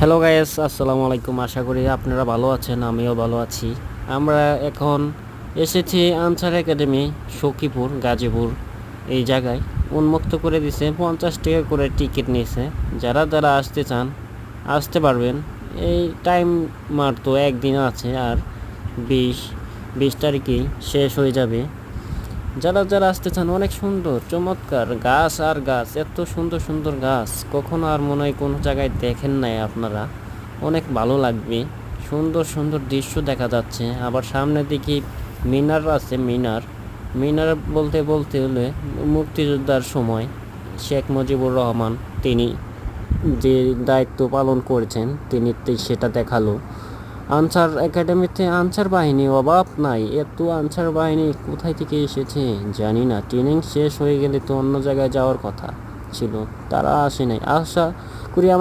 Hello guys, আসসালামু আলাইকুম। আশা করি আপনারা ভালো আছেন, আমিও ভালো আছি। আমরা এখন এসেছি আনসার একাডেমি, সখীপুর, গাজীপুর। এই জায়গায় উন্মুক্ত করে দিছে, 50 টাকা করে টিকিট নিয়েছে। যারা যারা আসতে চান আসতে পারবেন। এই টাইম মাত্র একদিন আছে, আর বিশ 20 তারিখেই শেষ হয়ে যাবে। যারা যারা আসতে চান, অনেক সুন্দর চমৎকার গাছ আর গাছ, এত সুন্দর সুন্দর গাছ কখনো আর মনে হয় কোনো জায়গায় দেখেন নাই আপনারা। অনেক ভালো লাগবে, সুন্দর সুন্দর দৃশ্য দেখা যাচ্ছে। আবার সামনের দিকে মিনার আছে। মিনার বলতে বলতে হলে মুক্তিযোদ্ধার সময় শেখ মুজিবুর রহমান তিনি যে দায়িত্ব পালন করেছেন সেটা দেখালো। আনসার একাডেমিতে আনসার বাহিনী অভাব নাই, এত আনসার বাহিনী কোথায় থেকে এসেছে জানি না। ট্রেনিং শেষ হয়ে গেলে তো অন্য জায়গায় যাওয়ার কথা ছিল, তারা আসে নাই।